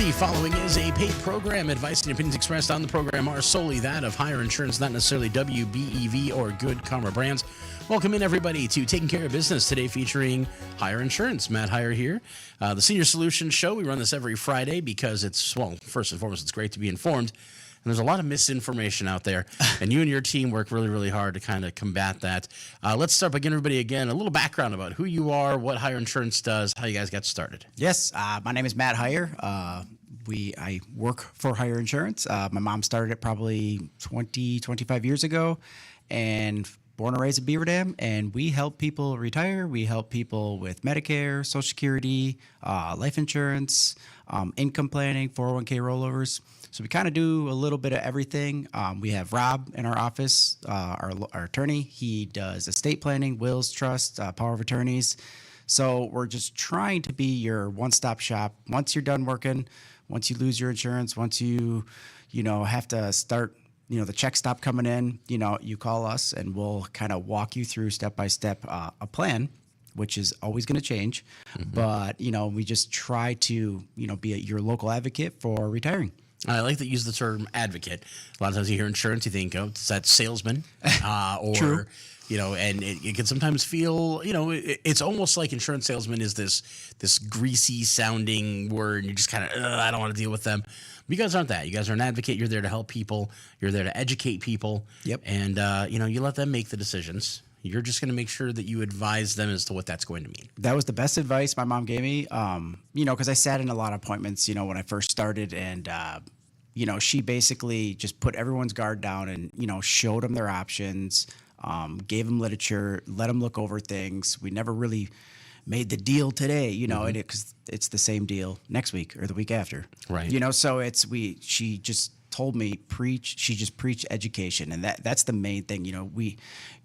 The following is a paid program. Advice and opinions expressed on the program are solely that of Hire Insurance, not necessarily WBEV or Good Karma Brands. Welcome in, everybody, to Taking Care of Business, today featuring Hire Insurance. Matt Hire here. The Senior Solutions Show, we run this every Friday because it's, well, first and foremost, it's great to be informed. And there's a lot of misinformation out there, and you and your team work really, really hard to kind of combat that. Let's start by giving everybody, again, a little background about who you are, what Hire Insurance does, how you guys got started. Yes, my name is Matt Hire. I work for Hire Insurance. My mom started it probably 25 years ago, and born and raised in Beaver Dam, and we help people retire. We help people with Medicare, Social Security, life insurance, income planning, 401k rollovers. So we kind of do a little bit of everything. We have Rob in our office, our attorney. He does estate planning, wills, trust, power of attorneys. So we're just trying to be your one-stop shop. Once you're done working, once you lose your insurance, once you have to start, the checks stop coming in, you call us and we'll kind of walk you through step by step a plan, which is always going to change. Mm-hmm. But, we just try to, be your local advocate for retiring. I like that you use the term advocate. A lot of times you hear insurance, you think, oh, it's that salesman, or, True. And it can sometimes feel, it's almost like insurance salesman is this greasy sounding word, and you're just kind of, I don't want to deal with them. But you guys aren't that. You guys are an advocate. You're there to help people. You're there to educate people. Yep. And, you let them make the decisions. You're just going to make sure that you advise them as to what that's going to mean. That was the best advice my mom gave me, because I sat in a lot of appointments, when I first started, and, she basically just put everyone's guard down and, showed them their options, gave them literature, let them look over things. We never really made the deal today, mm-hmm. Because it's the same deal next week or the week after. Right. So she just told me she just preached education. And that's the main thing,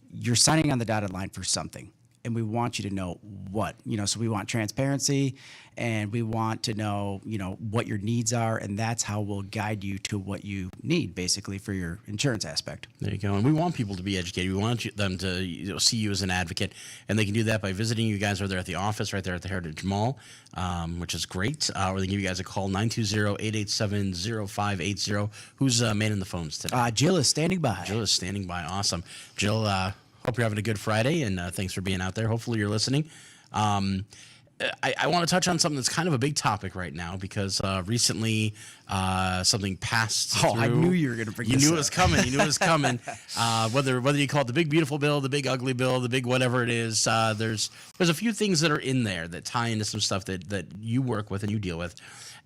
you're signing on the dotted line for something, and we want you to know what, so we want transparency, and we want to know, what your needs are, and that's how we'll guide you to what you need, basically, for your insurance aspect. There you go. And we want people to be educated. We want them to see you as an advocate, and they can do that by visiting you guys, or they're at the office right there at the Heritage Mall, which is great, or they can give you guys a call, 920-887-0580. Who's manning the phones today? Jill is standing by. Jill is standing by. Awesome. Jill, hope you're having a good Friday, and thanks for being out there. Hopefully you're listening. I want to touch on something that's kind of a big topic right now, because recently something passed through. I knew you were going to bring this up. You knew it was coming. You knew it was coming. Whether you call it the big beautiful bill, the big ugly bill, the big whatever it is, there's a few things that are in there that tie into some stuff that you work with and you deal with.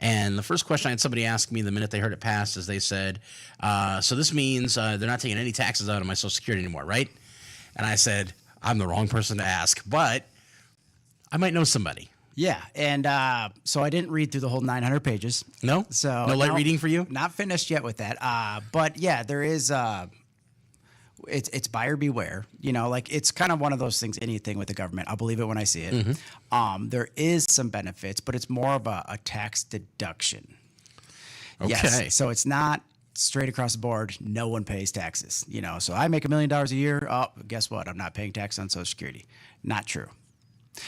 And the first question I had somebody ask me the minute they heard it passed is they said, so this means they're not taking any taxes out of my Social Security anymore, right? And I said, I'm the wrong person to ask, but I might know somebody. Yeah, and so I didn't read through the whole 900 pages. No? So no light reading for you? Not finished yet with that. But yeah, there is, it's buyer beware. It's kind of one of those things, anything with the government. I'll believe it when I see it. Mm-hmm. There is some benefits, but it's more of a tax deduction. Okay. Yes, so it's not straight across the board, no one pays taxes. So I make $1 million a year. Oh, guess what? I'm not paying tax on Social Security. Not true.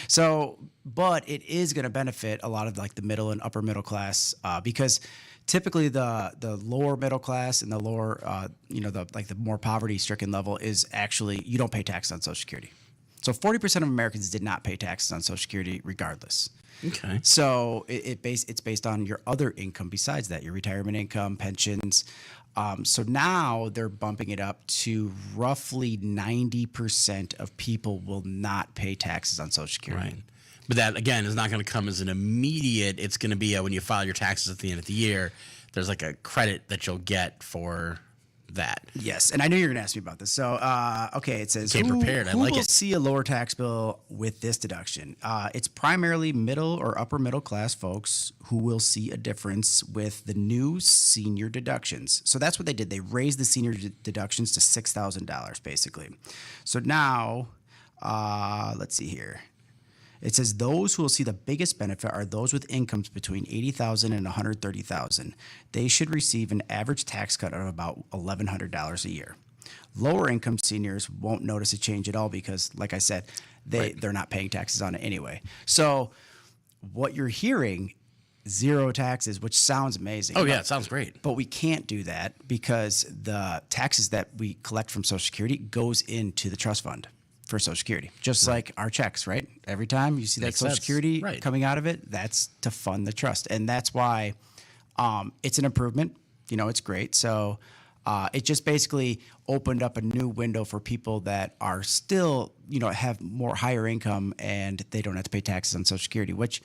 So, but it is going to benefit a lot of the middle and upper middle class, because typically the lower middle class and the lower, the more poverty stricken level is actually, you don't pay tax on Social Security. So 40% of Americans did not pay taxes on Social Security regardless. Okay. So it's based on your other income besides that, your retirement income, pensions. So now they're bumping it up to roughly 90% of people will not pay taxes on Social Security. Right. But that, again, is not going to come as an immediate. It's going to be when you file your taxes at the end of the year, there's like a credit that you'll get for that. Yes, and I knew you were going to ask me about this. So, okay, it says, Came prepared. I like who will it. see a lower tax bill with this deduction? It's primarily middle or upper middle class folks who will see a difference with the new senior deductions. So that's what they did. They raised the senior deductions to $6,000, basically. So now, let's see here. It says those who will see the biggest benefit are those with incomes between $80,000 and $130,000. They should receive an average tax cut of about $1,100 a year. Lower income seniors won't notice a change at all because, like I said, they're not paying taxes on it anyway. So what you're hearing zero taxes, which sounds amazing. Oh, yeah, it sounds great. But we can't do that because the taxes that we collect from Social Security goes into the trust fund for Social Security, just like our checks, right? Every time you see that Makes Social sense. Security Right. coming out of it, that's to fund the trust. And that's why it's an improvement. You know, it's great. So it just basically opened up a new window for people that are still, you know, have more higher income and they don't have to pay taxes on Social Security, which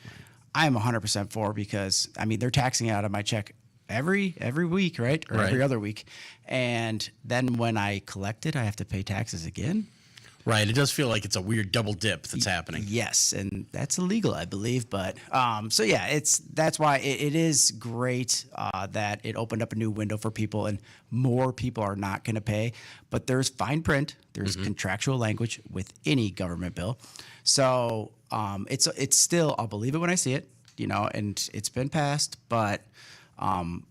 I'm 100% for because, I mean, they're taxing it out of my check every week, right? Or every Right. other week. And then when I collect it, I have to pay taxes again. Right. It does feel like it's a weird double dip that's happening. Yes, and that's illegal, I believe. But so yeah, that's why it is great that it opened up a new window for people, and more people are not going to pay. But there's fine print, there's contractual language with any government bill. So it's still, I'll believe it when I see it, you know, and it's been passed. But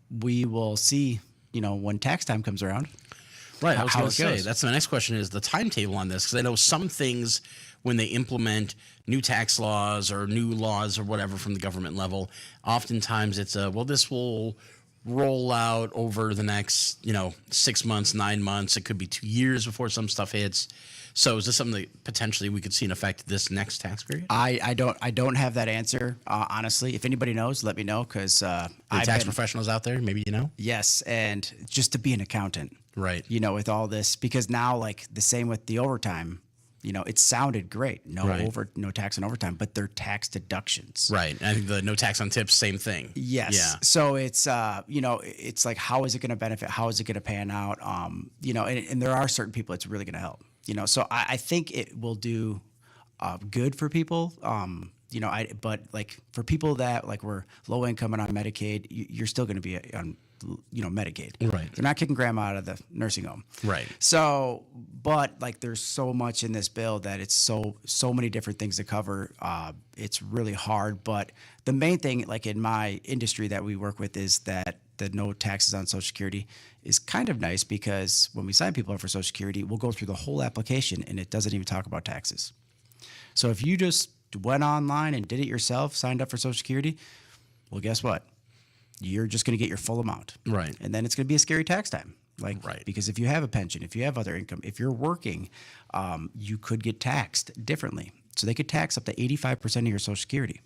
we will see, you know, when tax time comes around. Right. I was how going it to say, goes. that's my next question is the timetable on this. Because I know some things, when they implement new tax laws or new laws or whatever from the government level, oftentimes it's well, this will roll out over the next, 6 months, 9 months. It could be 2 years before some stuff hits. So is this something that potentially we could see in effect this next tax period? I don't have that answer, honestly. If anybody knows, let me know because The tax professionals out there, maybe you know? yes, and just to be an accountant. Right. You know, with all this, because now, like the same with the overtime, you know, it sounded great. Right. No tax on overtime, but they're tax deductions. Right. And I think the no tax on tips, same thing. Yes. Yeah. So it's it's like, how is it going to benefit? How is it going to pan out? And there are certain people it's really going to help. You know, so I think it will do good for people. But like for people that like were low income and on Medicaid, you're still going to be on Medicaid. Right. They're not kicking grandma out of the nursing home. Right. So, but like there's so much in this bill that it's so many different things to cover. It's really hard. But the main thing, like in my industry that we work with, is that the no taxes on Social Security is kind of nice because when we sign people up for Social Security, we'll go through the whole application and it doesn't even talk about taxes. So if you just went online and did it yourself, signed up for Social Security, well, guess what? You're just going to get your full amount. Right. And then it's going to be a scary tax time. Like, Right. because if you have a pension, if you have other income, if you're working, you could get taxed differently. So they could tax up to 85% of your Social Security.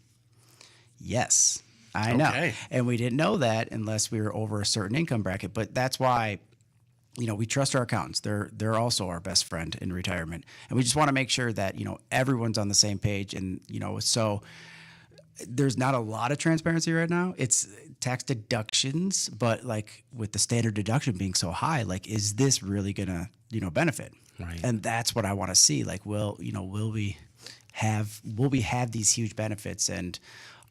Yes, I know. Okay. And we didn't know that unless we were over a certain income bracket. But that's why, we trust our accountants. They're also our best friend in retirement. And we just want to make sure that, everyone's on the same page. And, so there's not a lot of transparency right now. It's tax deductions, but like with the standard deduction being so high, like, is this really gonna, benefit? Right. And that's what I want to see. Like, will we have these huge benefits? And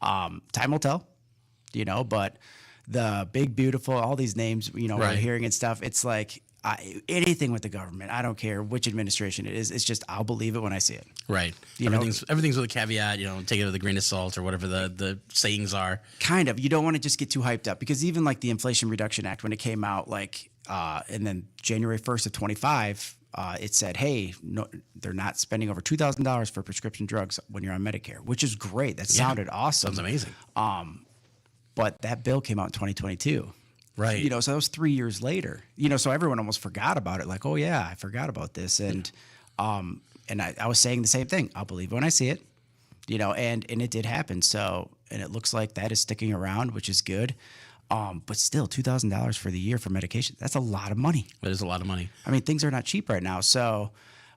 time will tell, but the big, beautiful, all these names, we're Right. hearing and stuff. It's like anything with the government. I don't care which administration it is. It's just, I'll believe it when I see it. Right. Everything's with a caveat, take it with a grain of salt or whatever the sayings are. Kind of. You don't want to just get too hyped up because even like the Inflation Reduction Act, when it came out, and then January 1st of 25, it said, hey, no, they're not spending over $2,000 for prescription drugs when you're on Medicare, which is great. That sounded awesome. Sounds amazing. But that bill came out in 2022. Right. So that was 3 years later. So everyone almost forgot about it. Like, oh yeah, I forgot about this. And I was saying the same thing. I'll believe it when I see it. And it did happen. So, and it looks like that is sticking around, which is good. But still, $2,000 for the year for medication, that's a lot of money. That is a lot of money. I mean, things are not cheap right now. So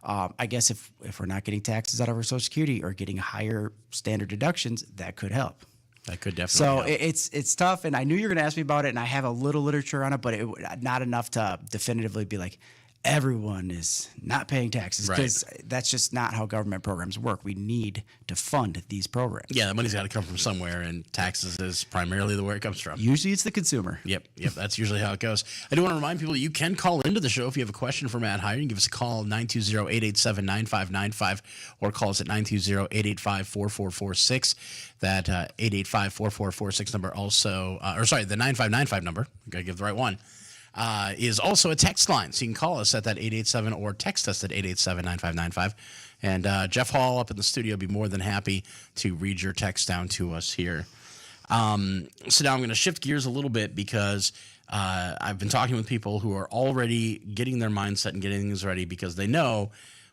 I guess if we're not getting taxes out of our Social Security or getting higher standard deductions, that could help. That could definitely So help. it's tough, and I knew you were going to ask me about it, and I have a little literature on it, but not enough to definitively be like, everyone is not paying taxes, because that's just not how government programs work. We need to fund these programs. Yeah, the money's got to come from somewhere, and taxes is primarily where it comes from. Usually it's the consumer. Yep, that's usually how it goes. I do want to remind people that you can call into the show if you have a question for Matt Hire. You can give us a call, 920-887-9595, or call us at 920-885-4446. That 885-4446 number also, the 9595 number, got to give the right one, is also a text line. So you can call us at that 887 or text us at 887-9595. And Jeff Hall up in the studio will be more than happy to read your text down to us here. So now I'm going to shift gears a little bit because I've been talking with people who are already getting their mindset and getting things ready because they know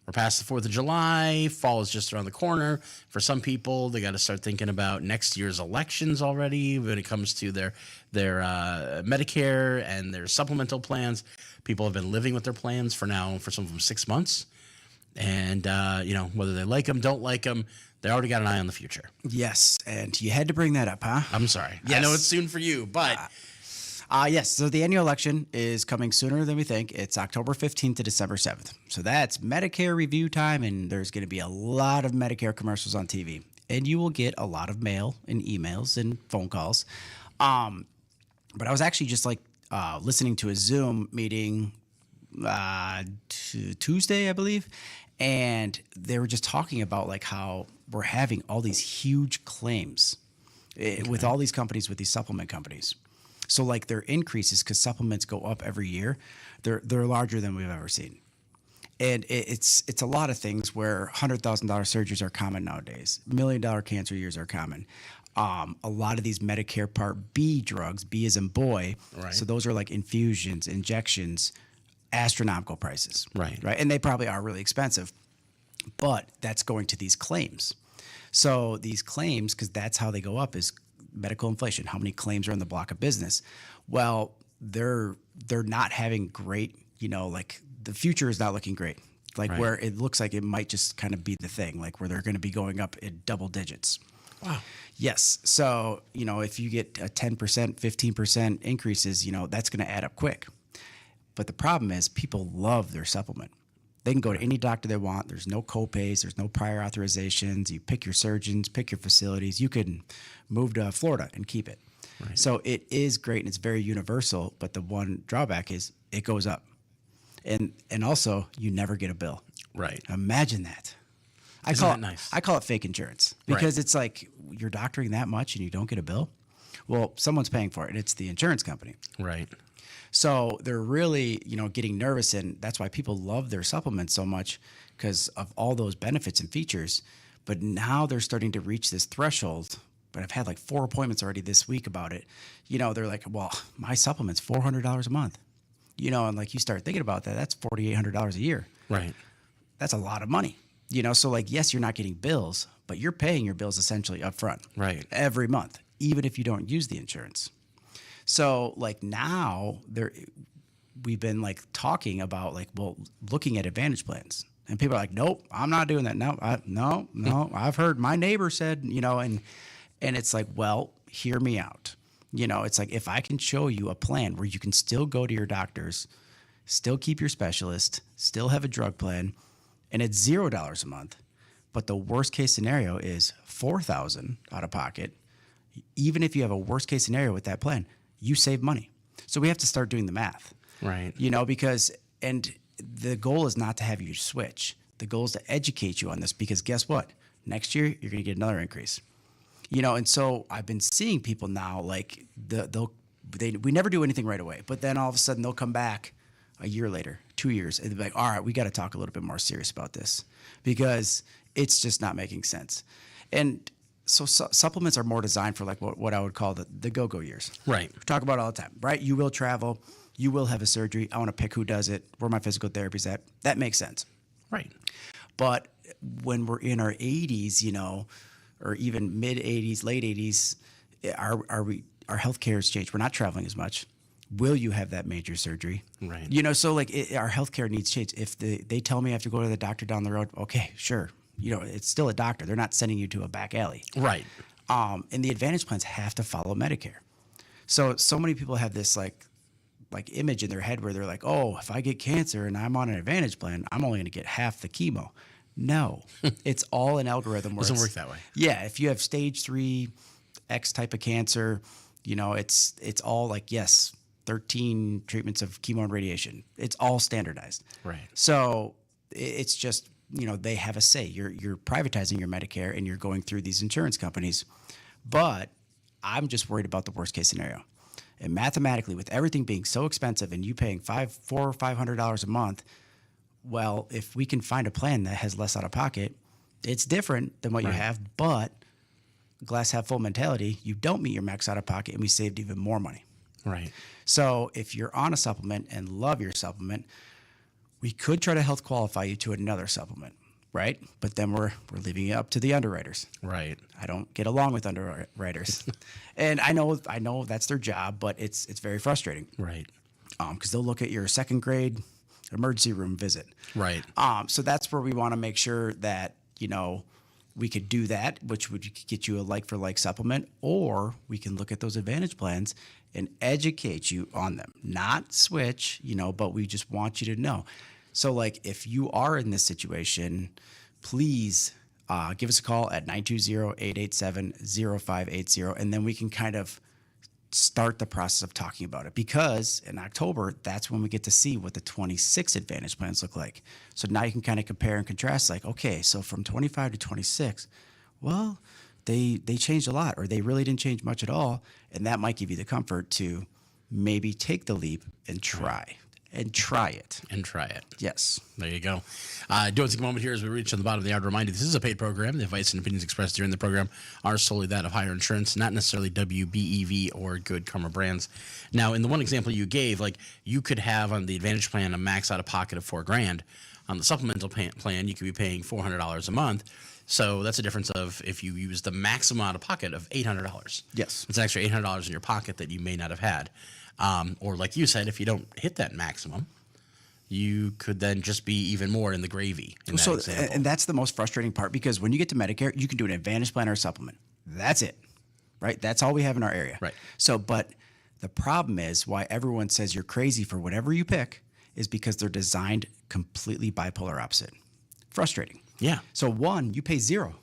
we're past the 4th of July. Fall is just around the corner. For some people, they got to start thinking about next year's elections already when it comes to their Medicare and their supplemental plans. People have been living with their plans for some of them 6 months. And, whether they like them, don't like them, they already got an eye on the future. Yes, and you had to bring that up, huh? I'm sorry. Yes. I know it's soon for you, but... Yes, so the annual election is coming sooner than we think. It's October 15th to December 7th. So that's Medicare review time, and there's going to be a lot of Medicare commercials on TV. And you will get a lot of mail and emails and phone calls. But I was actually just listening to a Zoom meeting Tuesday, I believe, and they were just talking about how we're having all these huge claims with all these companies, with these supplement companies. So their increases, because supplements go up every year, they're larger than we've ever seen. And it's a lot of things where $100,000 surgeries are common nowadays. $1 million cancer years are common. A lot of these Medicare Part B drugs, B as in boy, right. So those are like infusions, injections, astronomical prices. Right. And they probably are really expensive. But that's going to these claims. So these claims, because that's how they go up, is medical inflation. How many claims are in the block of business? Well, they're not having great, the future is not looking great. Right. Where it looks like it might just kind of be the thing, where they're going to be going up in double digits. Wow. Yes. So, if you get a 10%, 15% increases, that's going to add up quick. But the problem is people love their supplement. They can go to any doctor they want. There's no copays. There's no prior authorizations. You pick your surgeons, pick your facilities. You can move to Florida and keep it. Right. So it is great and it's very universal. But the one drawback is it goes up. And also you never get a bill. Right. Imagine that. Isn't that nice? I call it fake insurance because it's you're doctoring that much and you don't get a bill. Well, someone's paying for it. And it's the insurance company. Right. So they're really, getting nervous, and that's why people love their supplements so much because of all those benefits and features. But now they're starting to reach this threshold. But I've had 4 appointments already this week about it. They're like, well, my supplement's $400 a month. And you start thinking about that, that's $4,800 a year. Right. That's a lot of money. So yes, you're not getting bills, but you're paying your bills essentially up front. Right. Every month, even if you don't use the insurance. So now we've been talking about looking at Advantage plans, and people are like, nope, I'm not doing that. No, I've heard my neighbor said, and it's well, hear me out. It's if I can show you a plan where you can still go to your doctors, still keep your specialist, still have a drug plan, and it's $0 a month, but the worst case scenario is $4,000 out of pocket. Even if you have a worst case scenario with that plan, you save money. So we have to start doing the math. Right. And the goal is not to have you switch. The goal is to educate you on this because guess what? Next year, you're going to get another increase. And so I've been seeing people now, we never do anything right away, but then all of a sudden they'll come back a year later, 2 years, and they'll be like, all right, we got to talk a little bit more serious about this because it's just not making sense. And so supplements are more designed for what I would call the go-go years. Right. We talk about it all the time, right? You will travel. You will have a surgery. I want to pick who does it, where my physical therapy's at. That makes sense. Right. But when we're in our 80s, or even mid-80s, late 80s, our healthcare has changed. We're not traveling as much. Will you have that major surgery? Right. So our healthcare needs change. If they tell me I have to go to the doctor down the road, okay, sure. It's still a doctor. They're not sending you to a back alley. Right. And the Advantage plans have to follow Medicare. So many people have this image in their head where they're like, oh, if I get cancer and I'm on an Advantage plan, I'm only going to get half the chemo. No, it's all an algorithm. Doesn't work that way. Yeah. If you have stage 3 X type of cancer, it's all 13 treatments of chemo and radiation. It's all standardized. Right. So it's just, they have a say. You're privatizing your Medicare and you're going through these insurance companies. But I'm just worried about the worst case scenario. And mathematically, with everything being so expensive and you paying $400 or $500 a month, well, if we can find a plan that has less out of pocket, it's different than what you have, but glass half full mentality, you don't meet your max out of pocket, and we saved even more money. Right. So if you're on a supplement and love your supplement, we could try to health qualify you to another supplement, right? But then we're leaving it up to the underwriters. Right. I don't get along with underwriters, and I know that's their job, but it's very frustrating. Right. Because they'll look at your second grade emergency room visit. Right. So that's where we want to make sure that, we could do that, which would get you a like for like supplement, or we can look at those advantage plans and educate you on them, not switch, but we just want you to know. So like if you are in this situation, please give us a call at 920-887-0580, and then we can kind of start the process of talking about it, because in October, that's when we get to see what the 26 advantage plans look like. So now you can kind of compare and contrast, like, okay, so from 25 to 26, well, they changed a lot, or they really didn't change much at all. And that might give you the comfort to maybe take the leap and try it. Yes. There you go. Do take a moment here as we reach on the bottom of the hour to remind you this is a paid program. The advice and opinions expressed during the program are solely that of Higher Insurance, not necessarily WBEV or Good Karma Brands. Now, in the one example you gave, like you could have on the Advantage plan a max out of pocket of $4,000. On the supplemental plan, you could be paying $400 a month. So that's a difference of if you use the maximum out of pocket of $800. Yes. It's an extra $800 in your pocket that you may not have had. Or like you said, if you don't hit that maximum, you could then just be even more in the gravy in that example. And that's the most frustrating part, because when you get to Medicare, you can do an Advantage plan or a supplement. That's it, right? That's all we have in our area. Right. So, but the problem is why everyone says you're crazy for whatever you pick is because they're designed completely bipolar opposite. Frustrating. Yeah. So one, you pay zero,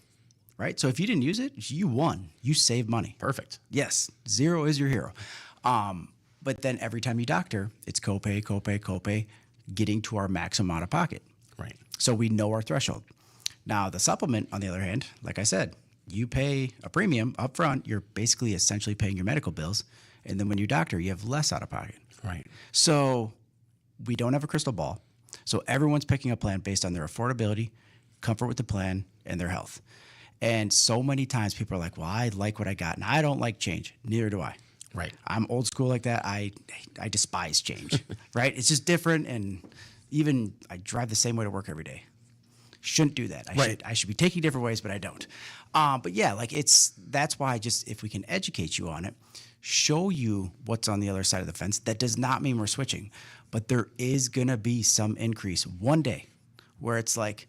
right? So if you didn't use it, you won. You save money. Perfect. Yes, zero is your hero. But then every time you doctor, it's copay, getting to our maximum out of pocket. Right. So we know our threshold. Now, the supplement, on the other hand, like I said, you pay a premium up front. You're basically essentially paying your medical bills. And then when you doctor, you have less out of pocket. Right. So we don't have a crystal ball. So everyone's picking a plan based on their affordability, comfort with the plan, and their health. And so many times people are like, well, I like what I got, and I don't like change. Neither do I. Right. I'm old school like that. I despise change, right? It's just different. And even I drive the same way to work every day. Shouldn't do that. I should be taking different ways, but I don't. But yeah, like that's why if we can educate you on it, show you what's on the other side of the fence. That does not mean we're switching, but there is going to be some increase one day where it's like,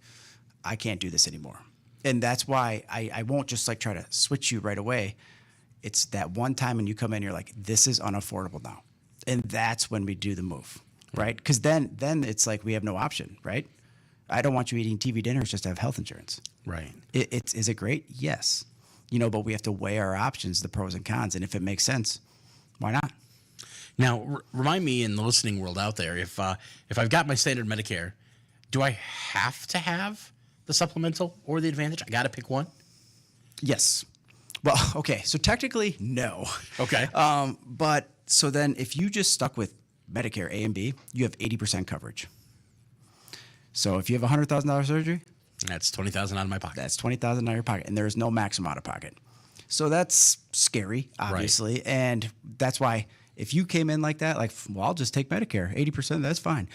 I can't do this anymore. And that's why I won't just like try to switch you right away. It's that one time when you come in, you're like, this is unaffordable now. And that's when we do the move, right? Because then it's like we have no option, right? I don't want you eating TV dinners just to have health insurance. Right. Is it great? Yes. But we have to weigh our options, the pros and cons. And if it makes sense, why not? Now, remind me in the listening world out there, if I've got my standard Medicare, do I have to have the supplemental or the Advantage? I got to pick one? Yes. Well, okay. So technically, no. Okay. But so then if you just stuck with Medicare A and B, you have 80% coverage. So if you have $100,000 surgery, that's $20,000 out of my pocket. That's $20,000 out of your pocket, and there is no maximum out of pocket. So that's scary, obviously, right. And that's why if you came in like that, like, well, I'll just take Medicare, 80%, that's fine.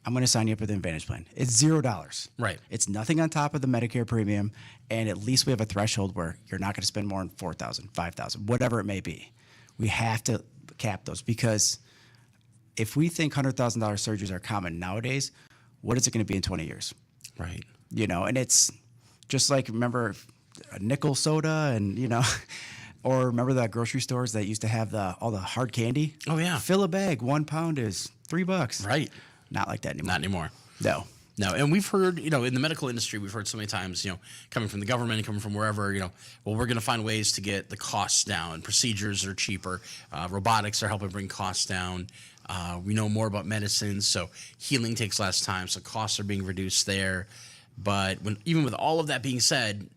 I'm going to sign you up with an Advantage plan. It's $0. Right. It's nothing on top of the Medicare premium, and at least we have a threshold where you're not going to spend more than $4,000, $5,000, whatever it may be. We have to cap those, because if we think $100,000 surgeries are common nowadays, what is it going to be in 20 years? Right. And it's just like, remember a nickel soda and, or remember the grocery stores that used to have all the hard candy? Oh, yeah. Fill a bag, 1 pound is $3. Right. Not like that anymore. Not anymore. No. And we've heard, in the medical industry, we've heard so many times, coming from the government and coming from wherever, well, we're going to find ways to get the costs down. Procedures are cheaper. Robotics are helping bring costs down. We know more about medicines, so healing takes less time, so costs are being reduced there. But even with all of that being said,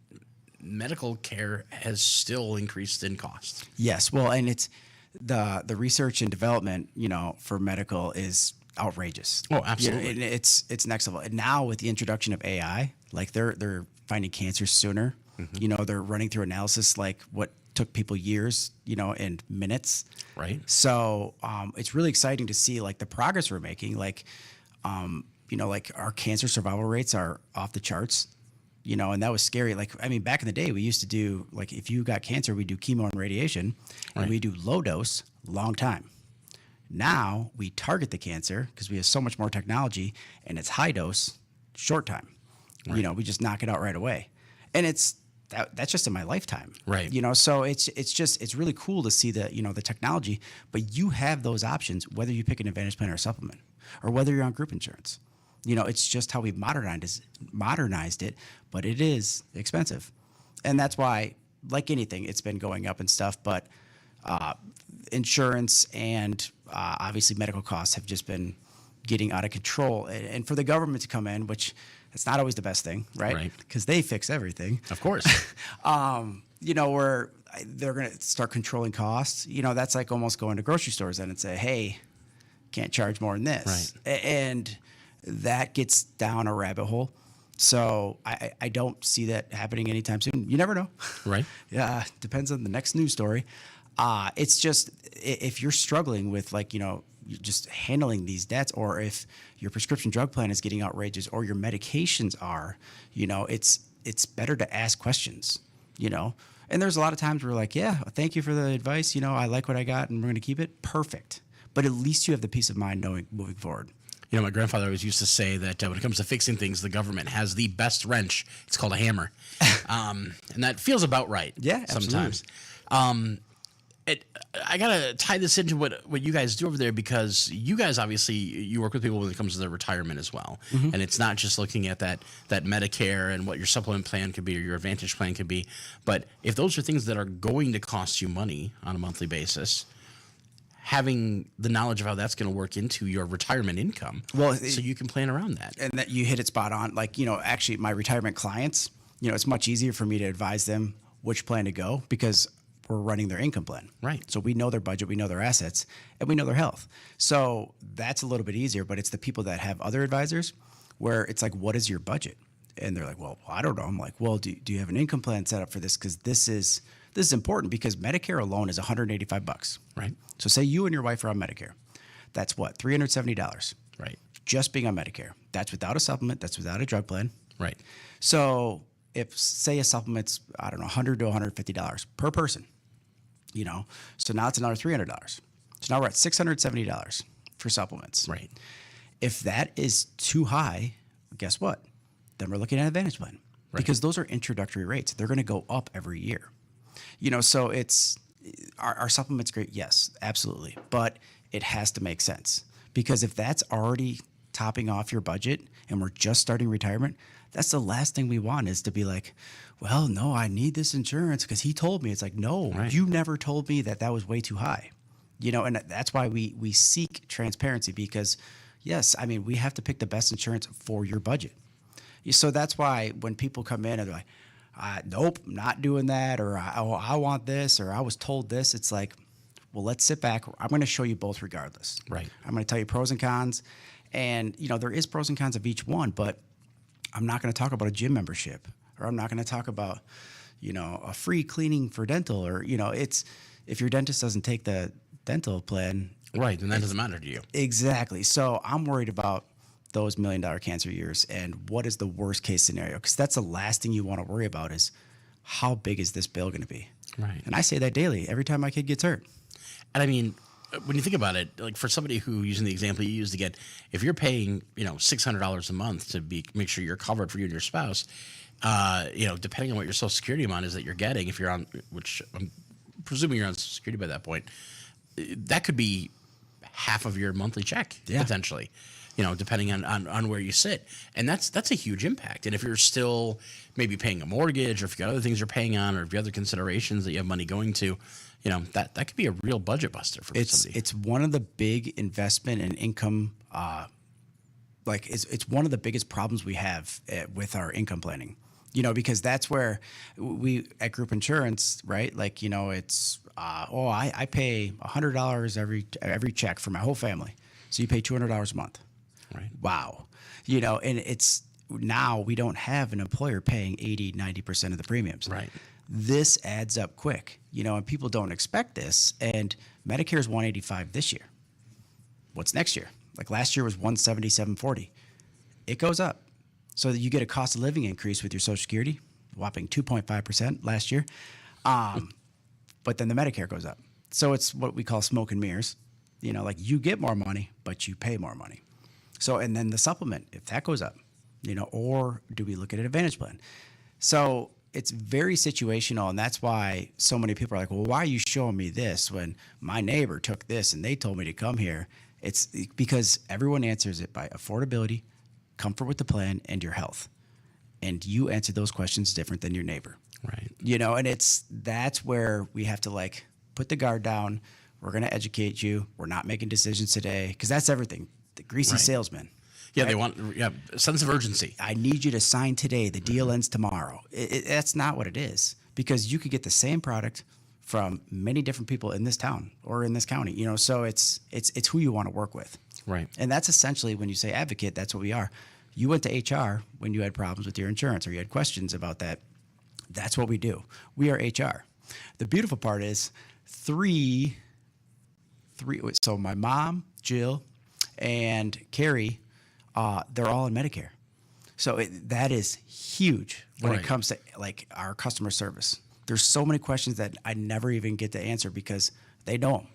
medical care has still increased in cost. Yes. Well, and the research and development, for medical is outrageous. Oh, absolutely. And it's next level. And now with the introduction of AI, like they're finding cancer sooner. They're running through analysis like what took people years, in minutes. Right. So it's really exciting to see like the progress we're making. Like, like our cancer survival rates are off the charts. And that was scary. Like, I mean, back in the day, we used to do, like, if you got cancer, we do chemo and radiation, and we do low dose, long time. Now we target the cancer because we have so much more technology, and it's high dose, short time. Right. We just knock it out right away, and that's just in my lifetime. Right. So it's really cool to see the technology, but you have those options whether you pick an Advantage plan or a supplement, or whether you're on group insurance. It's just how we've modernized it, but it is expensive. And that's why, like anything, it's been going up and stuff. But insurance and obviously medical costs have just been getting out of control. And for the government to come in, which it's not always the best thing, right? Because they fix everything. Of course. Where they're going to start controlling costs. That's like almost going to grocery stores and say, hey, can't charge more than this. Right. And that gets down a rabbit hole. So I don't see that happening anytime soon. You never know. Right. Yeah. Depends on the next news story. It's just, if you're struggling with you're just handling these debts, or if your prescription drug plan is getting outrageous, or your medications are, it's better to ask questions, and there's a lot of times where we're like, yeah, thank you for the advice. I like what I got and we're going to keep it. Perfect. But at least you have the peace of mind knowing moving forward. My grandfather always used to say that when it comes to fixing things, the government has the best wrench. It's called a hammer. And that feels about right. Yeah, sometimes. I got to tie this into what you guys do over there, because you guys, obviously, you work with people when it comes to their retirement as well. Mm-hmm. And it's not just looking at that Medicare and what your supplement plan could be or your Advantage plan could be. But if those are things that are going to cost you money on a monthly basis, having the knowledge of how that's going to work into your retirement income, so you can plan around that. And that you hit it spot on. Like, actually my retirement clients, it's much easier for me to advise them which plan to go, because we're running their income plan. Right. So we know their budget, we know their assets, and we know their health. So that's a little bit easier, but it's the people that have other advisors where it's like, what is your budget? And they're like, well, I don't know. I'm like, well, do you have an income plan set up for this? Because this is important, because Medicare alone is $185. Right. So say you and your wife are on Medicare. That's what, $370. Right. Just being on Medicare. That's without a supplement. That's without a drug plan. Right. So if, say, a supplement's, I don't know, $100 to $150 per person, so now it's another $300. So now we're at $670 for supplements. Right. If that is too high, guess what? Then we're looking at an Advantage plan, because those are introductory rates. They're going to go up every year. So it's our supplement's great. Yes, absolutely. But it has to make sense, because if that's already topping off your budget and we're just starting retirement, that's the last thing we want, is to be like, well, no, I need this insurance because he told me. It's like, no, you never told me that was way too high, and that's why we seek transparency, because yes, I mean, we have to pick the best insurance for your budget. So that's why when people come in and they're like, nope, not doing that, or I want this, or I was told this, it's like, well, let's sit back. I'm going to show you both regardless. Right. I'm going to tell you pros and cons, and there is pros and cons of each one, but I'm not going to talk about a gym membership, or I'm not going to talk about, a free cleaning for dental, or, it's, if your dentist doesn't take the dental plan. Right. Then that doesn't matter to you. Exactly. So I'm worried about those $1 million cancer years and what is the worst case scenario, because that's the last thing you want to worry about, is how big is this bill going to be? Right. And I say that daily, every time my kid gets hurt. And I mean, when you think about it, like for somebody who, using the example you used again, if you're paying, $600 a month to make sure you're covered for you and your spouse, depending on what your Social Security amount is that you're getting, if you're on, which I'm presuming you're on Social Security by that point, that could be half of your monthly check, potentially, depending on where you sit. And that's a huge impact. And if you're still maybe paying a mortgage, or if you got other things you're paying on, or if you have other considerations that you have money going to, that could be a real budget buster for somebody. It's one of the big investment and income, it's one of the biggest problems we have with our income planning, because that's where we at group insurance, right? Like, it's, I pay $100 every check for my whole family. So you pay $200 a month. Right. Wow. And it's now we don't have an employer paying 80-90% of the premiums. Right. This adds up quick, and people don't expect this. And Medicare is 185 this year. What's next year? Like last year was 177.40. It goes up. So that you get a cost of living increase with your Social Security, whopping 2.5% last year. But then the Medicare goes up. So it's what we call smoke and mirrors. Like you get more money, but you pay more money. So, and then the supplement, if that goes up, or do we look at an Advantage plan? So it's very situational. And that's why so many people are like, well, why are you showing me this when my neighbor took this and they told me to come here? It's because everyone answers it by affordability, comfort with the plan, and your health. And you answer those questions different than your neighbor. Right. And that's where we have to put the guard down. We're going to educate you. We're not making decisions today because that's everything. The greasy salesman. Yeah, right? they want a sense of urgency. I need you to sign today. The deal ends tomorrow. That's not what it is, because you could get the same product from many different people in this town or in this county. So it's who you want to work with. Right. And that's essentially, when you say advocate, that's what we are. You went to HR when you had problems with your insurance or you had questions about that. That's what we do. We are HR. The beautiful part is three. So my mom, Jill, and Carrie, they're all in Medicare. So that is huge when it comes to our customer service. There's so many questions that I never even get to answer because they know them.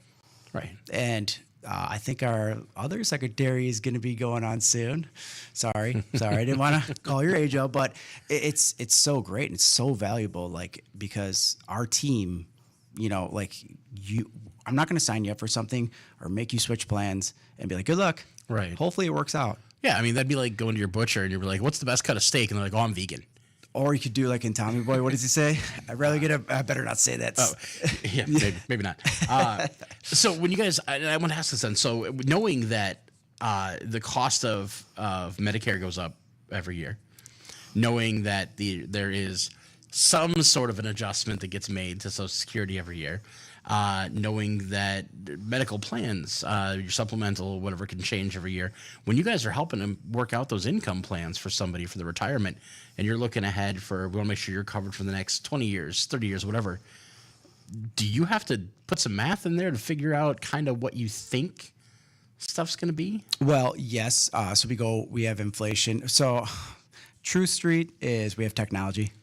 Right. And I think our other secretary is going to be going on soon. Sorry, I didn't want to call your age out, but it's so great and it's so valuable. Because our team, I'm not going to sign you up for something or make you switch plans and be like, good luck. Right. Hopefully it works out. Yeah, I mean, that'd be like going to your butcher and you're like, what's the best cut of steak? And they're like, oh, I'm vegan. Or you could do like in Tommy Boy. What does he say? I'd rather get I better not say that. Oh, yeah, maybe not. So when you guys, I want to ask this then. So knowing that the cost of Medicare goes up every year, knowing that there is some sort of an adjustment that gets made to Social Security every year, knowing that medical plans, your supplemental, whatever, can change every year. When you guys are helping them work out those income plans for somebody for the retirement, and you're looking ahead we want to make sure you're covered for the next 20 years, 30 years, whatever, do you have to put some math in there to figure out kind of what you think stuff's going to be? Well, yes. So we have inflation. So True Street is we have technology.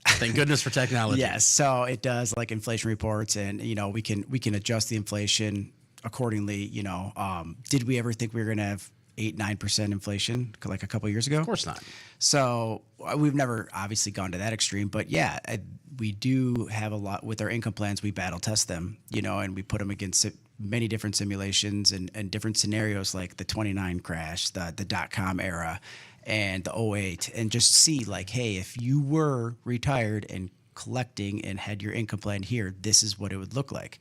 Thank goodness for technology. Yes, so it does inflation reports, and we can adjust the inflation accordingly. Did we ever think we were going to have 8-9% inflation a couple of years ago? Of course not. So we've never obviously gone to that extreme, but yeah, we do have a lot with our income plans. We battle test them, and we put them against many different simulations and different scenarios, like the 29 crash, the .com era, and the 08, and just see hey, if you were retired and collecting and had your income plan here, this is what it would look like.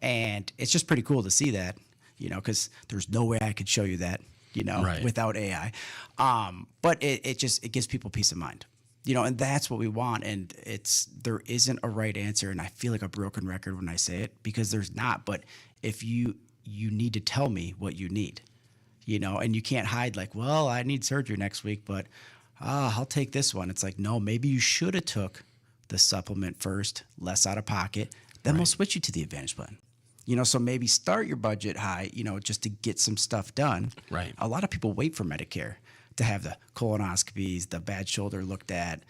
And it's just pretty cool to see that, because there's no way I could show you that, Right. without AI. But it gives people peace of mind, and that's what we want. And there isn't a right answer. And I feel like a broken record when I say it, because there's not. But if you need to tell me what you need, and you can't hide well, I need surgery next week, but I'll take this one. It's no, maybe you should have took the supplement first, less out of pocket. Then we'll switch you to the Advantage plan. So maybe start your budget high, just to get some stuff done. Right. A lot of people wait for Medicare to have the colonoscopies, the bad shoulder looked at,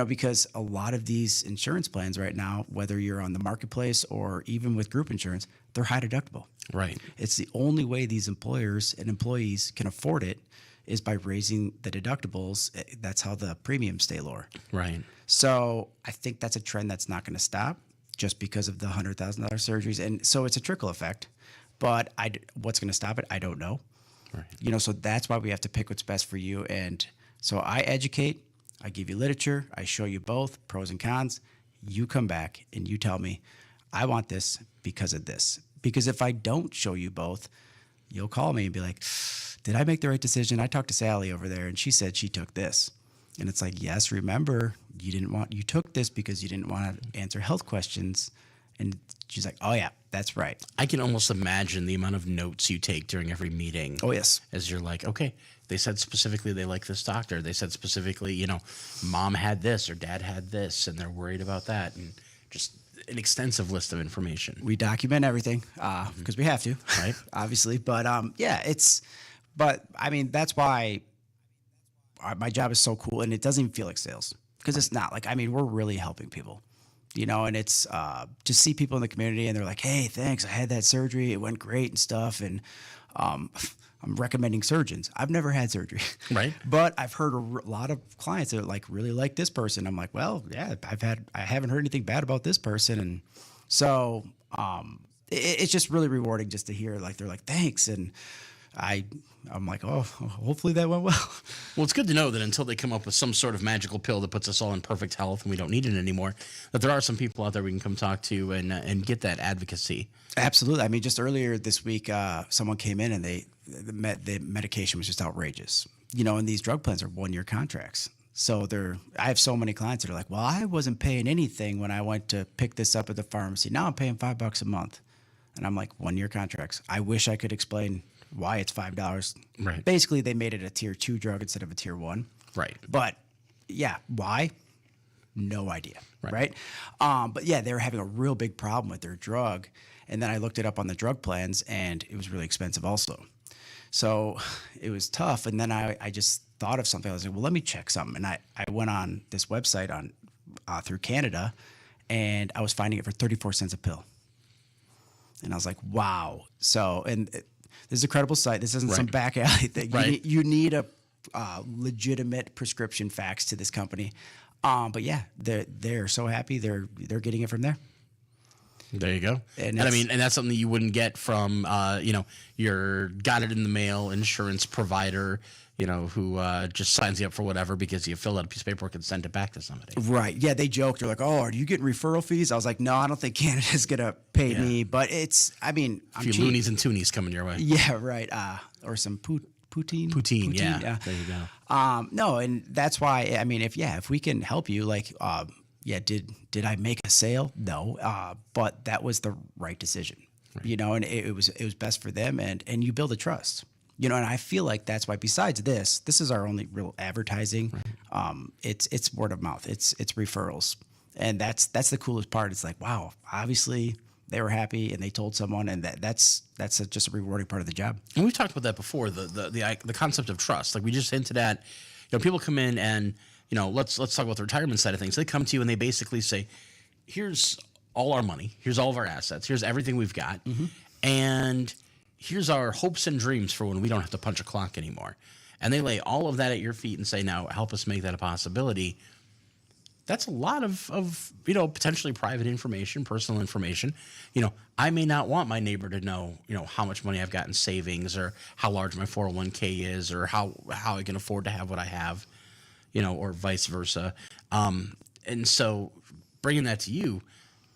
because a lot of these insurance plans right now, whether you're on the marketplace or even with group insurance, they're high deductible. Right. It's the only way these employers and employees can afford it is by raising the deductibles. That's how the premiums stay lower. Right. So I think that's a trend that's not going to stop just because of the $100,000 surgeries. And so it's a trickle effect. But what's going to stop it? I don't know. Right. So that's why we have to pick what's best for you. And so I educate, I give you literature, I show you both pros and cons. You come back and you tell me, I want this because of this. Because if I don't show you both, you'll call me and be like, did I make the right decision? I talked to Sally over there and she said she took this. And it's like, yes, remember, you took this because you didn't want to answer health questions. And she's like, oh, yeah, that's right. I can almost imagine the amount of notes you take during every meeting. Oh, yes. As you're like, okay, they said specifically they like this doctor. They said specifically, mom had this or dad had this, and they're worried about that. And just an extensive list of information. We document everything because we have to, Right. obviously. But but I mean, that's why my job is so cool, and it doesn't even feel like sales because it's not. Like, I mean, we're really helping people, and it's to see people in the community and they're like, hey, thanks, I had that surgery, it went great and stuff, and I'm recommending surgeons. I've never had surgery, Right. but I've heard a lot of clients that like really like this person. I'm like, well, yeah, I haven't heard anything bad about this person, and so it's just really rewarding just to hear like they're like, thanks, and I'm like, oh, hopefully that went well. Well, it's good to know that until they come up with some sort of magical pill that puts us all in perfect health and we don't need it anymore, that there are some people out there we can come talk to and get that advocacy. Absolutely. I mean, just earlier this week, someone came in and the medication was just outrageous. And these drug plans are 1-year contracts. So I have so many clients that are like, well, I wasn't paying anything when I went to pick this up at the pharmacy. Now I'm paying $5 a month. And I'm like, 1-year contracts. I wish I could explain why it's $5. Right. Basically, they made it a tier 2 drug instead of a tier 1. Right. But yeah, why? No idea. Right. But yeah, they were having a real big problem with their drug. And then I looked it up on the drug plans and it was really expensive also. So it was tough. And then I just thought of something. I was like, well, let me check something. And I went on this website through Canada and I was finding it for 34 cents a pill. And I was like, wow. So, this is a credible site. This isn't some back alley thing. Right. You need a legitimate prescription fax to this company. But yeah, they're so happy. They're getting it from there. There you go. And I mean, and that's something that you wouldn't get from, your got it in the mail insurance provider, who just signs you up for whatever because you fill out a piece of paperwork and send it back to somebody. Right. Yeah, they joked. They're like, oh, are you getting referral fees? I was like, no, I don't think Canada's going to pay me. But I'm A few cheap. loonies and toonies coming your way. Yeah, right. Or some poutine. Poutine, yeah. There you go. No, and that's why, I mean, if we can help you, like, did I make a sale? No. But that was the right decision, and it was best for them and you build a trust. And I feel like that's why besides this is our only real advertising. Right. It's word of mouth. It's referrals. And that's the coolest part. It's like, wow, obviously they were happy and they told someone, and that's just a rewarding part of the job. And we've talked about that before, the concept of trust. Like we just hinted at, people come in and, let's talk about the retirement side of things. They come to you and they basically say, here's all our money, here's all of our assets, here's everything we've got. And here's our hopes and dreams for when we don't have to punch a clock anymore. And they lay all of that at your feet and say, now help us make that a possibility. That's a lot of potentially private information, personal information. I may not want my neighbor to know, how much money I've got in savings or how large my 401k is or how I can afford to have what I have, or vice versa. And so bringing that to you,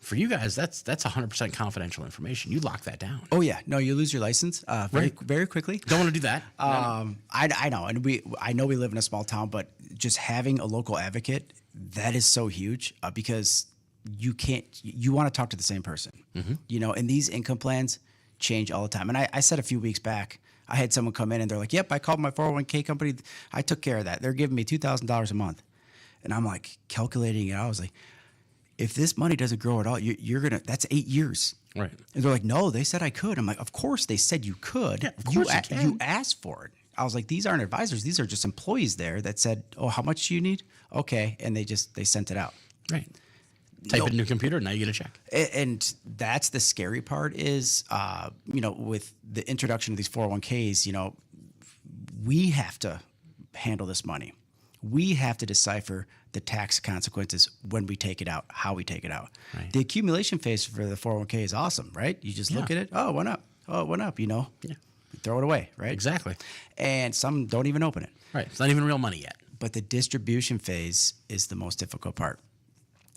for you guys, that's 100% confidential information. You lock that down. Oh yeah, no, you lose your license very Right. very quickly. Don't want to do that. I know, and I know we live in a small town, but just having a local advocate, that is so huge because you want to talk to the same person, and these income plans change all the time. And I said a few weeks back, I had someone come in and they're like, yep, I called my 401k company. I took care of that. They're giving me $2,000 a month. And I'm like calculating it. I was like, if this money doesn't grow at all, that's 8 years. Right. And they're like, no, they said I could. I'm like, of course they said you could. Yeah, of course you can. You asked for it. I was like, these aren't advisors. These are just employees there that said, oh, how much do you need? Okay. And they sent it out. Right. Type it in your computer, now you get a check. And that's the scary part is, with the introduction of these 401ks, we have to handle this money. We have to decipher the tax consequences when we take it out, how we take it out. Right. The accumulation phase for the 401k is awesome, right? You just look at it. Oh, it went up. Oh, it went up, Yeah. You throw it away, right? Exactly. And some don't even open it. Right. It's not even real money yet. But the distribution phase is the most difficult part.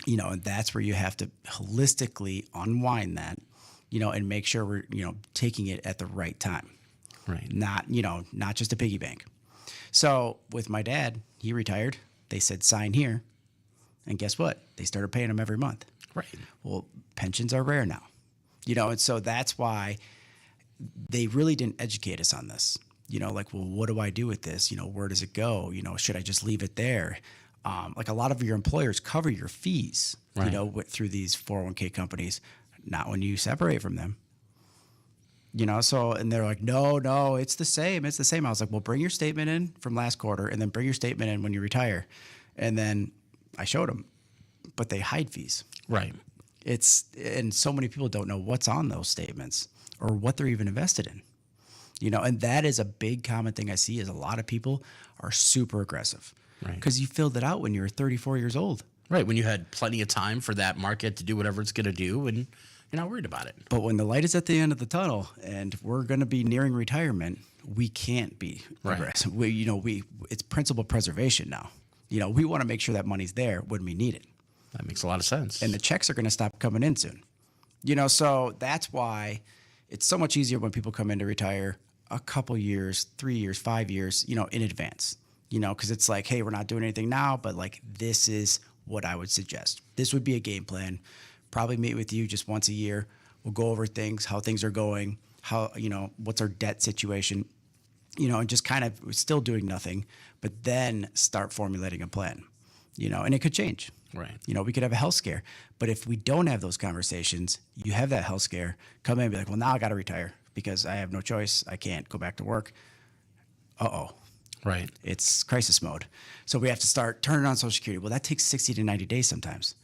And that's where you have to holistically unwind that, and make sure we're, taking it at the right time. Right. Not just a piggy bank. So with my dad, he retired They said, sign here. And guess what? They started paying them every month. Right. Well, pensions are rare now, and so that's why they really didn't educate us on this. Like, well, what do I do with this? Where does it go? Should I just leave it there? Like a lot of your employers cover your fees, Right. Through these 401k companies, not when you separate from them. So, and they're like, no, it's the same. It's the same. I was like, well, bring your statement in from last quarter and then bring your statement in when you retire. And then I showed them, but they hide fees. Right. And so many people don't know what's on those statements or what they're even invested in. And that is a big common thing I see is a lot of people are super aggressive. Right. Because you filled it out when you were 34 years old. Right. When you had plenty of time for that market to do whatever it's going to do, and you're not worried about it. But when the light is at the end of the tunnel and we're going to be nearing retirement, we can't be aggressive. It's principal preservation now. We want to make sure that money's there when we need it. That makes a lot of sense. And the checks are going to stop coming in soon. So that's why it's so much easier when people come in to retire a couple years, 3 years, 5 years, in advance. Because it's like, hey, we're not doing anything now, but like this is what I would suggest. This would be a game plan. Probably meet with you just once a year. We'll go over things, how things are going, how, what's our debt situation, and just kind of still doing nothing, but then start formulating a plan, and it could change. Right. We could have a health scare, but if we don't have those conversations, you have that health scare, come in and be like, well, now I got to retire because I have no choice. I can't go back to work. Uh-oh. Right. It's crisis mode. So we have to start turning on Social Security. Well, that takes 60 to 90 days sometimes,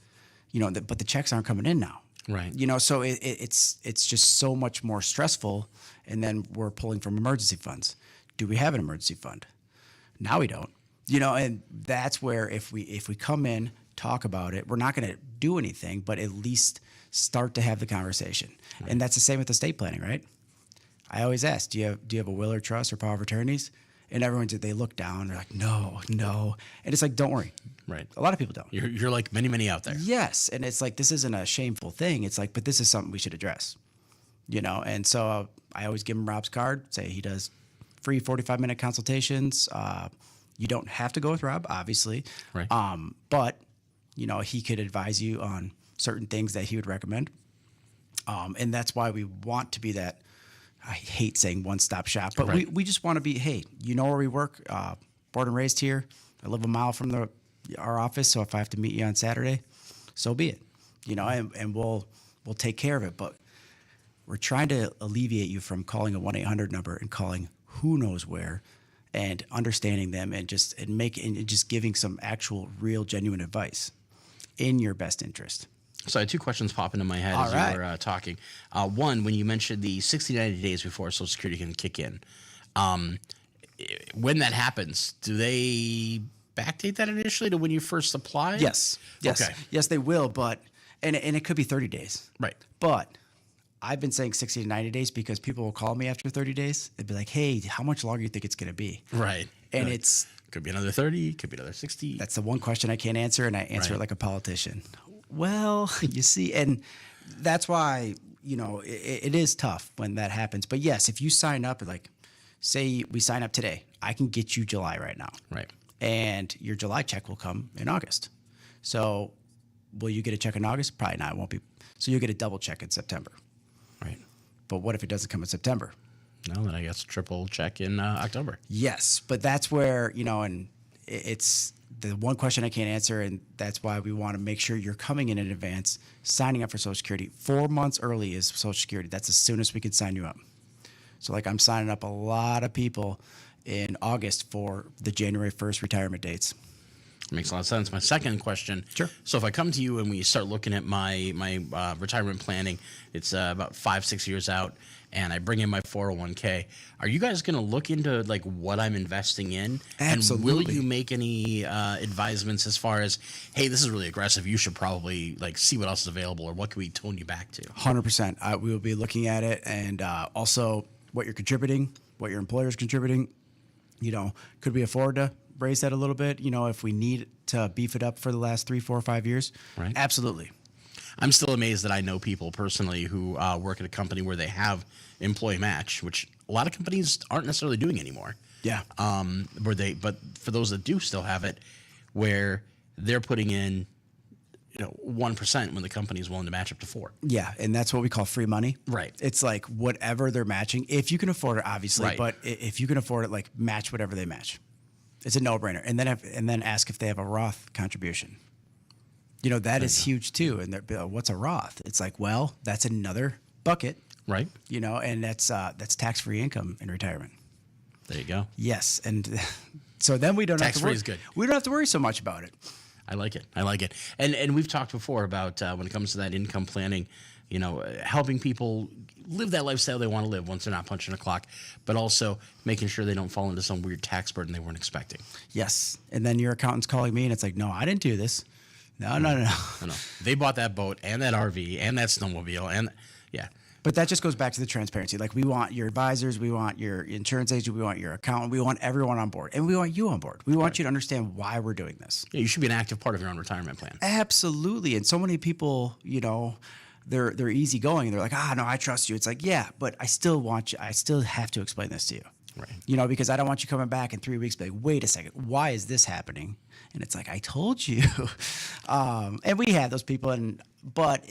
but the checks aren't coming in now. Right. So it's just so much more stressful. And then we're pulling from emergency funds. Do we have an emergency fund? Now we don't. And that's where if we come in, talk about it, we're not going to do anything, but at least start to have the conversation. Right. And that's the same with estate planning, right? I always ask, do you have a will or trust or power of attorneys? And they look down. They're like, no. And it's like, don't worry. Right. A lot of people don't. You're like many out there. Yes. And it's like, this isn't a shameful thing. It's like, but this is something we should address, And so I always give him Rob's card, say he does free 45-minute consultations. You don't have to go with Rob, obviously. Right. But, he could advise you on certain things that he would recommend. And that's why we want to be that, I hate saying one-stop shop, but right. we just want to be, hey, where we work, born and raised here. I live a mile from our office, so if I have to meet you on Saturday, so be it. And we'll take care of it. But we're trying to alleviate you from calling a 1-800 number and calling who knows where, and understanding them and just giving some actual, real, genuine advice in your best interest. So I had two questions pop into my head as you were talking. One, when you mentioned the 60, 90 days before Social Security can kick in, when that happens, do they backdate that initially to when you first apply? Yes. Okay. Yes, they will, but and it could be 30 days. Right. But I've been saying 60 to 90 days because people will call me after 30 days. They'd be like, hey, how much longer do you think it's going to be? Right. And right. it's... Could be another 30, could be another 60. That's the one question I can't answer, and I answer right. it like a politician. Well, you see, and that's why, it is tough when that happens. But yes, if you sign up, like, say we sign up today, I can get you July right now. Right. And your July check will come in August. So will you get a check in August? Probably not. It won't be. So you'll get a double check in September. Right. But what if it doesn't come in September? No, then I guess triple check in October. Yes, but that's where, and it's the one question I can't answer, and that's why we want to make sure you're coming in advance, signing up for Social Security. 4 months early is Social Security. That's as soon as we can sign you up. So like I'm signing up a lot of people in August for the January 1st retirement dates. Makes a lot of sense. My second question. Sure. So if I come to you and we start looking at my retirement planning, it's about 5-6 years out, and I bring in my 401k, are you guys going to look into like what I'm investing in? Absolutely. And will you make any advisements as far as, hey, this is really aggressive, you should probably like see what else is available, or what can we tone you back to? 100%. We will be looking at it, and also what you're contributing, what your employer's contributing. Could we afford to raise that a little bit? If we need to beef it up for the last 3, 4, 5 years, Right. Absolutely. I'm still amazed that I know people personally who work at a company where they have employee match, which a lot of companies aren't necessarily doing anymore. Yeah. But for those that do still have it, where they're putting in 1% when the company is willing to match up to 4%. Yeah, and that's what we call free money. Right. It's like whatever they're matching, if you can afford it, obviously. Right. But if you can afford it, like match whatever they match. It's a no-brainer. And then ask if they have a Roth contribution. That is huge too. And they're, what's a Roth? It's like, well, that's another bucket. Right. And that's tax-free income in retirement. There you go. Yes, and so then we don't have to Tax-free worry. is good. We don't have to worry so much about it. I like it. And we've talked before about when it comes to that income planning, helping people live that lifestyle they want to live once they're not punching a clock, but also making sure they don't fall into some weird tax burden they weren't expecting. Yes, and then your accountant's calling me, and it's like, no, I didn't do this. No. No. They bought that boat and that RV and that snowmobile and yeah. But that just goes back to the transparency. Like, we want your advisors, we want your insurance agent, we want your accountant, we want everyone on board, and we want you on board. We want you to understand why we're doing this. Yeah, you should be an active part of your own retirement plan. Absolutely. And so many people, they're easygoing. They're like, no, I trust you. It's like, yeah, but I still want you. I still have to explain this to you. Right. Because I don't want you coming back in 3 weeks, be like, wait a second, why is this happening? And it's like, I told you. And we have those people, but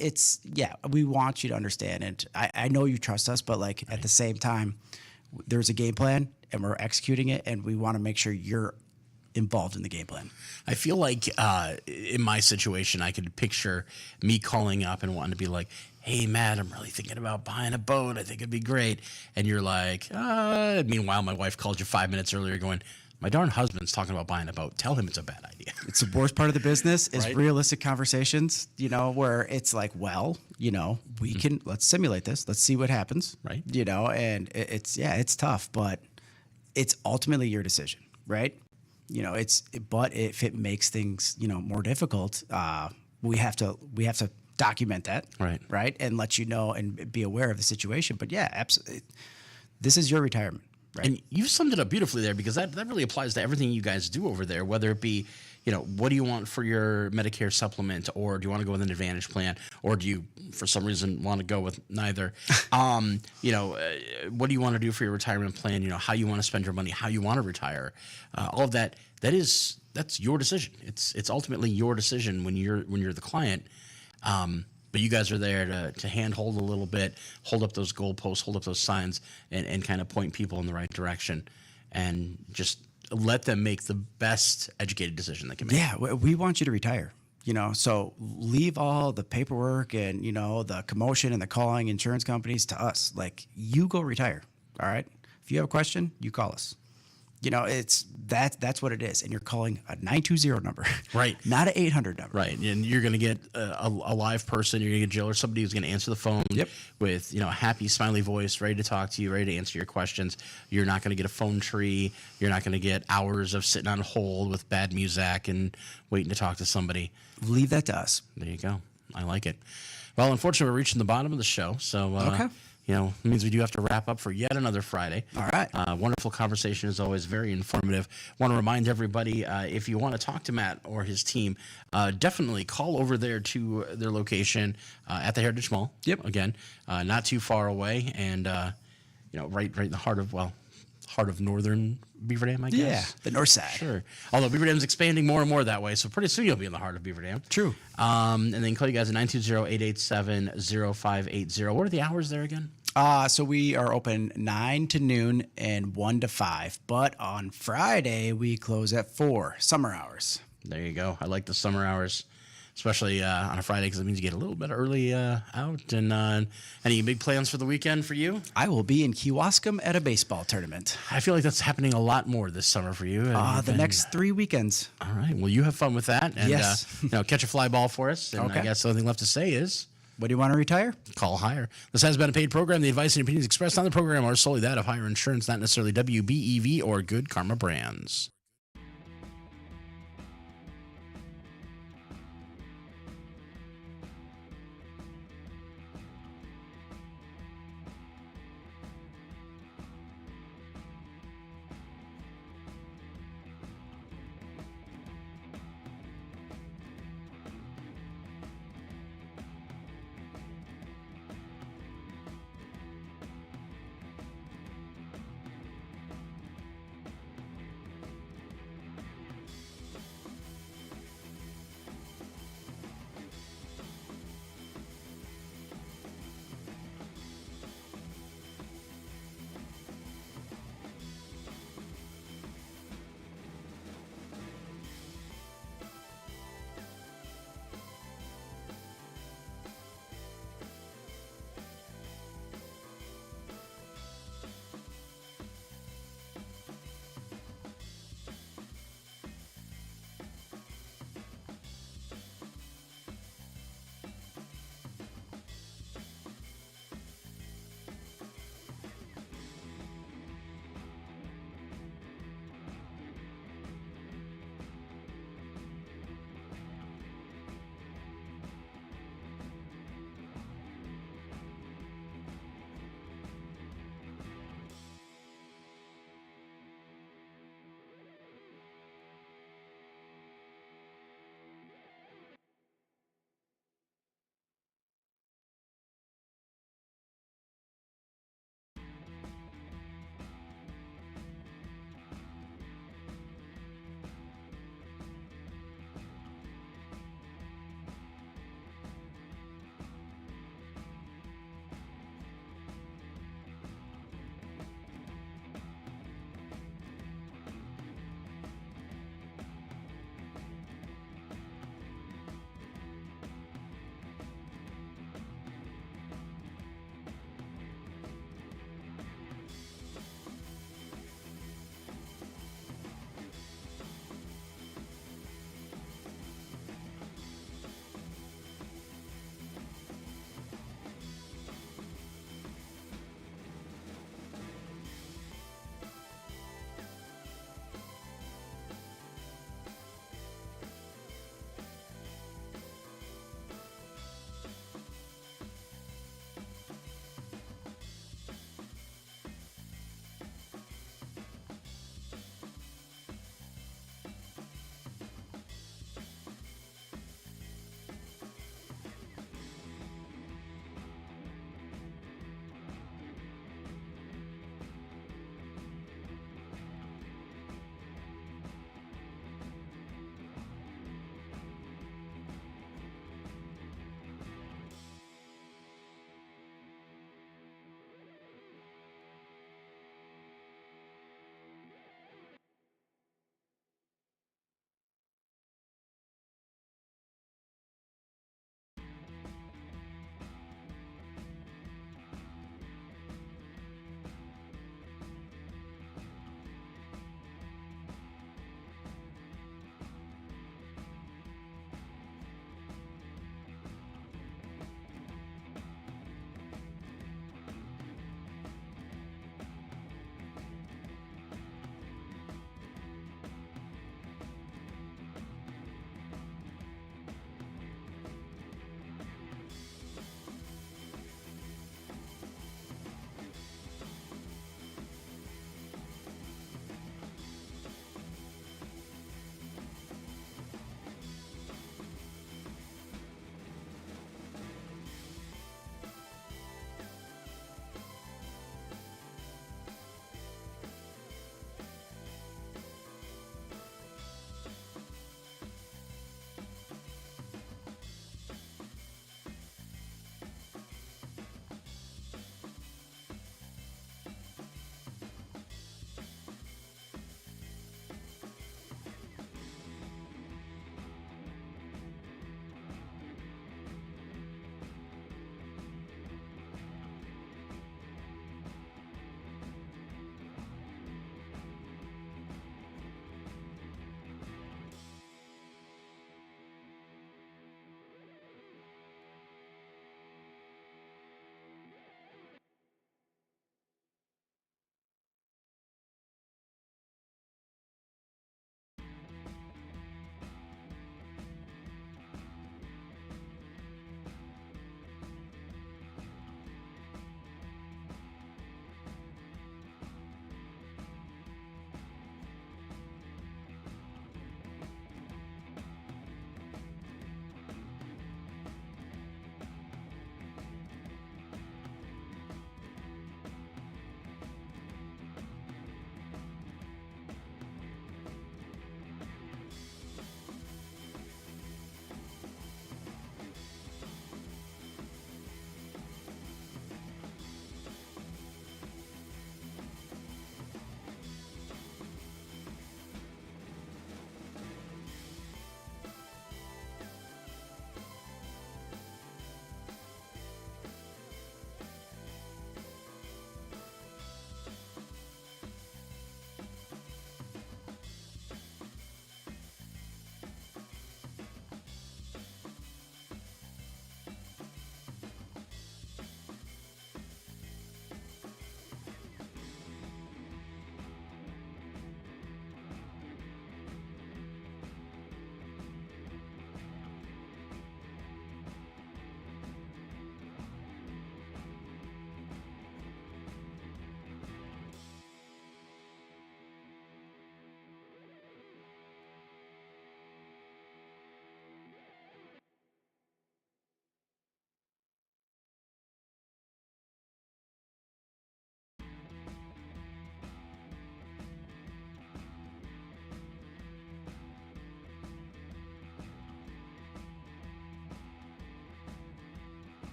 we want you to understand. And I know you trust us, but like at the same time, there's a game plan and we're executing it, and we want to make sure you're involved in the game plan. I feel like in my situation, I could picture me calling up and wanting to be like, hey, Matt, I'm really thinking about buying a boat. I think it'd be great. And you're like, meanwhile, my wife called you 5 minutes earlier going, my darn husband's talking about buying a boat. Tell him it's a bad idea. It's the worst part of the business is Right. realistic conversations, where it's like, well, we can, let's simulate this. Let's see what happens. Right. And it's tough, but it's ultimately your decision, right? But if it makes things, more difficult, we have to document that. Right. Right. And let you know and be aware of the situation. But yeah, absolutely. This is your retirement. Right. And you summed it up beautifully there, because that really applies to everything you guys do over there, whether it be, what do you want for your Medicare supplement, or do you want to go with an Advantage plan, or do you, for some reason, want to go with neither? What do you want to do for your retirement plan? How you want to spend your money, how you want to retire, all of that. That's your decision. It's ultimately your decision when you're the client. But you guys are there to handhold a little bit, hold up those goalposts, hold up those signs, and kind of point people in the right direction, and just let them make the best educated decision they can make. Yeah, we want you to retire. So leave all the paperwork and the commotion and the calling insurance companies to us. Like, you go retire. All right. If you have a question, you call us. It's that's what it is, and you're calling a 920 number, Right? Not an 800 number, Right, and you're going to get a live person. You're going to get Jill or somebody who's going to answer the phone. Yep. With a happy, smiley voice, ready to talk to you, ready to answer your questions. You're not going to get a phone tree. You're not going to get hours of sitting on hold with bad music and waiting to talk to somebody. Leave that to us. There you go. I like it. Well, unfortunately, we're reaching the bottom of the show, so Okay. it means we do have to wrap up for yet another Friday. All right. Wonderful conversation as always, very informative. Want to remind everybody, if you want to talk to Matt or his team, definitely call over there to their location at the Heritage Mall. Yep. Again, not too far away, and right in the heart of northern Beaver Dam, I guess. Yeah, the north side. Sure. Although Beaver Dam's expanding more and more that way, so pretty soon you'll be in the heart of Beaver Dam. True. And then call you guys at 920-887-0580. What are the hours there again? So we are open 9 to noon and 1 to 5. But on Friday, we close at 4, summer hours. There you go. I like the summer hours, especially on a Friday, because it means you get a little bit early out. And any big plans for the weekend for you? I will be in Kewaskum at a baseball tournament. I feel like that's happening a lot more this summer for you. The next 3 weekends. All right. Well, you have fun with that. And, Yes. catch a fly ball for us. And Okay. I guess the only thing left to say is What do you want to retire? call higher. This has been a paid program. The advice and opinions expressed on the program are solely that of Higher Insurance, not necessarily WBEV or Good Karma Brands.